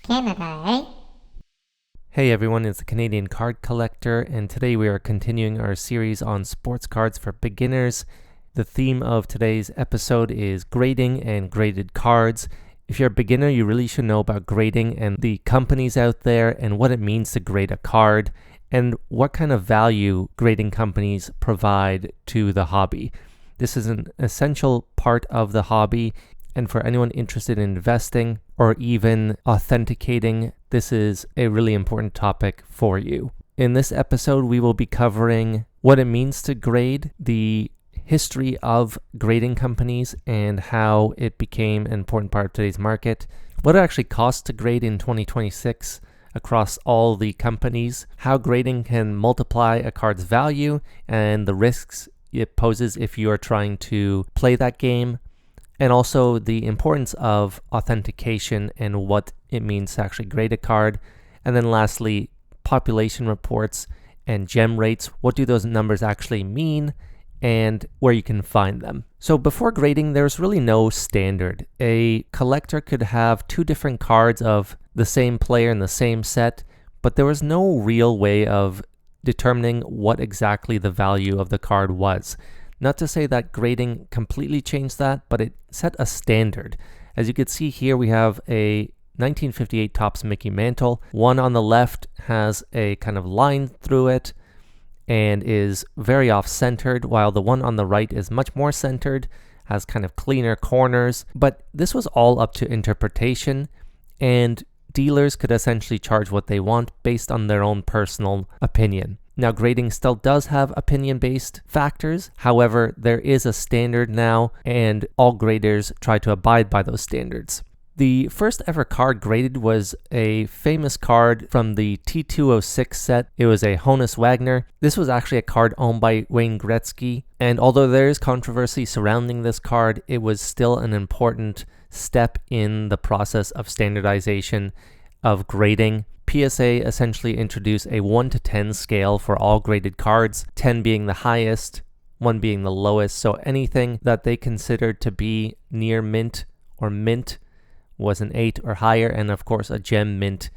Canada, eh? Hey everyone, it's the Canadian Card Collector, and today we are continuing our series on sports cards for beginners. The theme of today's episode is grading and graded cards. If you're a beginner, you really should know about grading and the companies out there and what it means to grade a card and what kind of value grading companies provide to the hobby. This is an essential part of the hobby, and for anyone interested in investing or even authenticating, this is a really important topic for you. In this episode, we will be covering what it means to grade, the history of grading companies and how it became an important part of today's market, what it actually costs to grade in 2026 across all the companies, how grading can multiply a card's value, and the risks it poses if you are trying to play that game, and also the importance of authentication and what it means to actually grade a card. And then lastly, population reports and gem rates. What do those numbers actually mean and where you can find them? So before grading, there's really no standard. A collector could have two different cards of the same player in the same set, but there was no real way of determining what exactly the value of the card was. Not to say that grading completely changed that, but it set a standard. As you can see here, we have a 1958 Topps Mickey Mantle. One on the left has a kind of line through it and is very off-centered, while the one on the right is much more centered, has kind of cleaner corners. But this was all up to interpretation, and dealers could essentially charge what they want based on their own personal opinion. Now, grading still does have opinion-based factors. However, there is a standard now, and all graders try to abide by those standards. The first ever card graded was a famous card from the T206 set. It was a Honus Wagner. This was actually a card owned by Wayne Gretzky, and although there is controversy surrounding this card, it was still an important step in the process of standardization of grading. PSA essentially introduced a 1 to 10 scale for all graded cards, 10 being the highest, 1 being the lowest. So anything that they considered to be near mint or mint was an 8 or higher, and of course a gem mint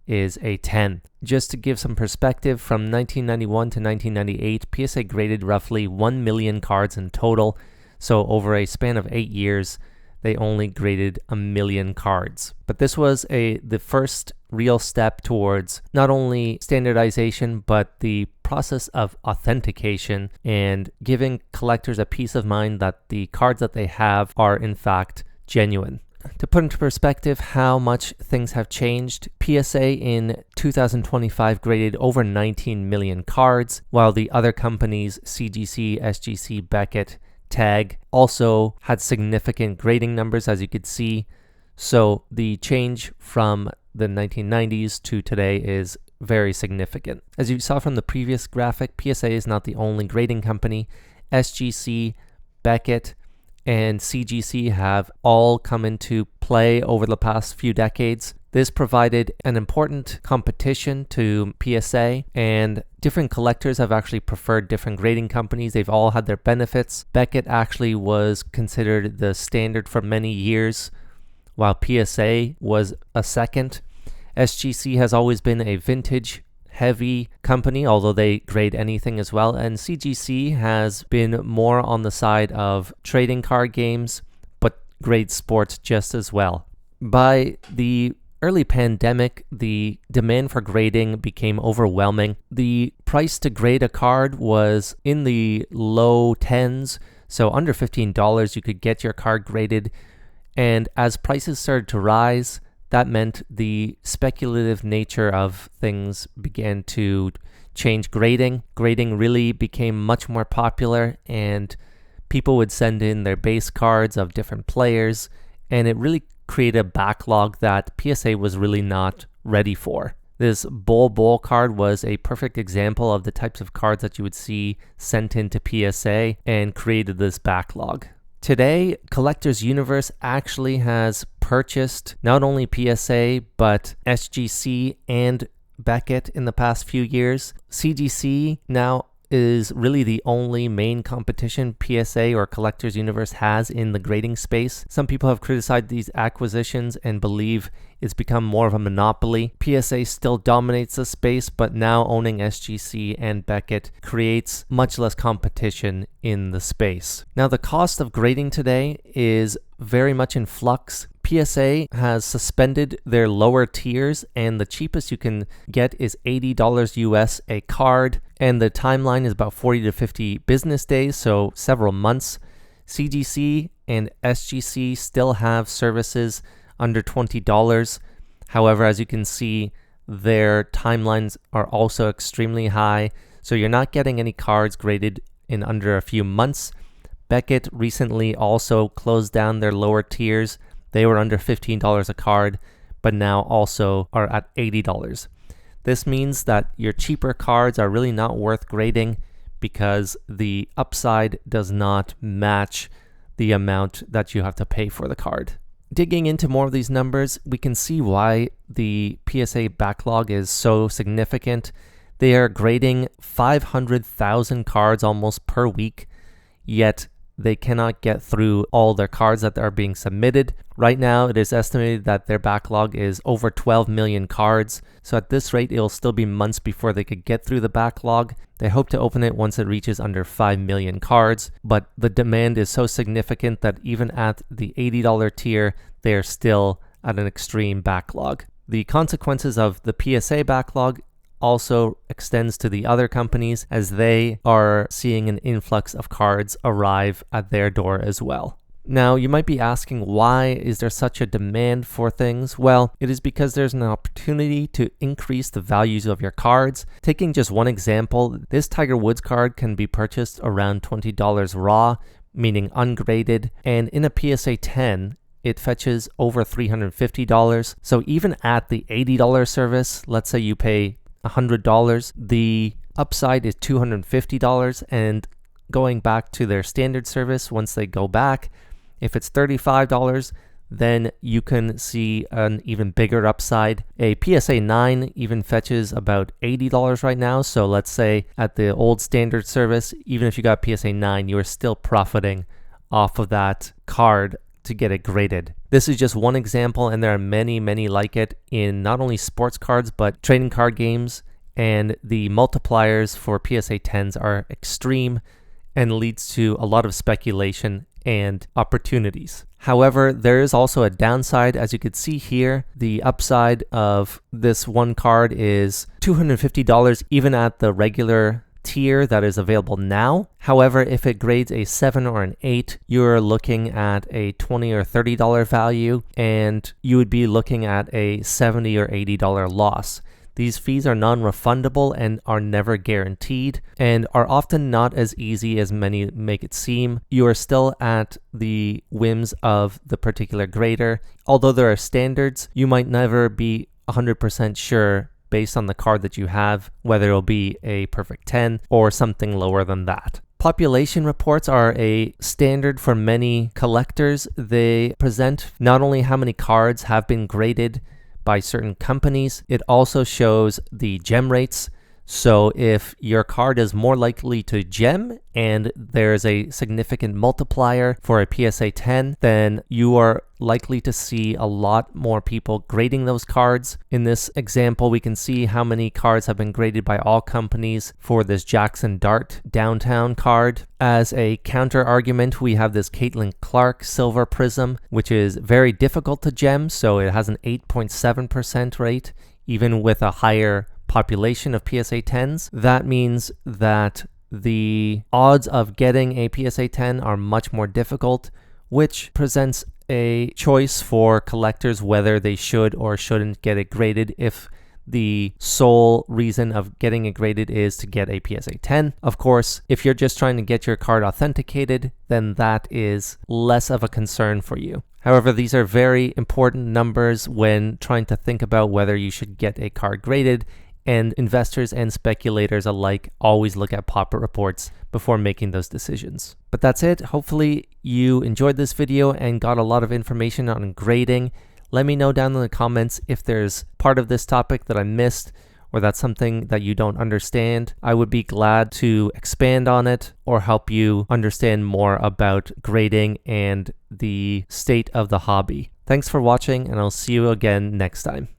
is a 10. Just to give some perspective, from 1991 to 1998, PSA graded roughly 1 million cards in total. So over a span of 8 years, they only graded 1 million cards. But this was the first real step towards not only standardization, but the process of authentication and giving collectors a peace of mind that the cards that they have are in fact genuine. To put into perspective how much things have changed, PSA in 2025 graded over 19 million cards, while the other companies, CGC, SGC, Beckett, Tag, also had significant grading numbers, as you could see. So the change from the 1990s to today is very significant. As you saw from the previous graphic, PSA is not the only grading company. SGC, Beckett, and CGC have all come into play over the past few decades. This provided an important competition to PSA, and different collectors have actually preferred different grading companies. They've all had their benefits. Beckett actually was considered the standard for many years, while PSA was a second. SGC has always been a vintage heavy company, although they grade anything as well, and CGC has been more on the side of trading card games, but grades sports just as well. By the early pandemic, the demand for grading became overwhelming. The price to grade a card was in the low tens, so under $15 you could get your card graded, and as prices started to rise, that meant the speculative nature of things began to change grading. Grading really became much more popular, and people would send in their base cards of different players, and it really created a backlog that PSA was really not ready for. This Bol card was a perfect example of the types of cards that you would see sent into PSA and created this backlog. Today, Collectors Universe actually has purchased not only PSA, but SGC and Beckett in the past few years. CGC now is really the only main competition PSA or Collectors Universe has in the grading space. Some people have criticized these acquisitions and believe it's become more of a monopoly. PSA still dominates the space, but now owning SGC and Beckett creates much less competition in the space. Now, the cost of grading today is very much in flux. PSA has suspended their lower tiers, and the cheapest you can get is $80 US a card, and the timeline is about 40 to 50 business days, so several months. CGC and SGC still have services under $20. However, as you can see, their timelines are also extremely high, so you're not getting any cards graded in under a few months. Beckett recently also closed down their lower tiers. They were under $15 a card, but now also are at $80. This means that your cheaper cards are really not worth grading because the upside does not match the amount that you have to pay for the card. Digging into more of these numbers, we can see why the PSA backlog is so significant. They are grading 500,000 cards almost per week, yet they cannot get through all their cards that are being submitted. Right now, it is estimated that their backlog is over 12 million cards. So at this rate, it'll still be months before they could get through the backlog. They hope to open it once it reaches under 5 million cards, but the demand is so significant that even at the $80 tier, they are still at an extreme backlog. The consequences of the PSA backlog also extends to the other companies as they are seeing an influx of cards arrive at their door as well. Now, you might be asking, why is there such a demand for things? Well, it is because there's an opportunity to increase the values of your cards. Taking just one example, this Tiger Woods card can be purchased around $20 raw, meaning ungraded, and in a PSA 10, it fetches over $350. So even at the $80 service, let's say you pay $100, the upside is $250, and going back to their standard service, once they go back, if it's $35, then you can see an even bigger upside. A PSA 9 even fetches about $80 right now, so let's say at the old standard service, even if you got PSA 9, you are still profiting off of that card to get it graded. This is just one example, and there are many, many like it in not only sports cards, but trading card games, and the multipliers for PSA 10s are extreme and leads to a lot of speculation and opportunities. However, there is also a downside. As you can see here, the upside of this one card is $250 even at the regular tier that is available now. However, if it grades a 7 or an 8, you're looking at a $20 or $30 value, and you would be looking at a $70 or $80 loss. These fees are non-refundable and are never guaranteed, and are often not as easy as many make it seem. You are still at the whims of the particular grader. Although there are standards, you might never be 100% sure based on the card that you have, whether it'll be a perfect 10 or something lower than that. Population reports are a standard for many collectors. They present not only how many cards have been graded by certain companies, it also shows the gem rates. So if your card is more likely to gem and there's a significant multiplier for a PSA 10, then you are likely to see a lot more people grading those cards. In this example, we can see how many cards have been graded by all companies for this Jackson Dart Downtown card. As a counter argument, we have this Caitlin Clark Silver Prism, which is very difficult to gem, so it has an 8.7% rate, even with a higher population of PSA 10s. That means that the odds of getting a PSA 10 are much more difficult, which presents a choice for collectors whether they should or shouldn't get it graded if the sole reason of getting it graded is to get a PSA 10. Of course, if you're just trying to get your card authenticated, then that is less of a concern for you. However, these are very important numbers when trying to think about whether you should get a card graded, and investors and speculators alike always look at pop reports before making those decisions. But that's it. Hopefully you enjoyed this video and got a lot of information on grading. Let me know down in the comments if there's part of this topic that I missed, or that's something that you don't understand, I would be glad to expand on it or help you understand more about grading and the state of the hobby. Thanks for watching, and I'll see you again next time.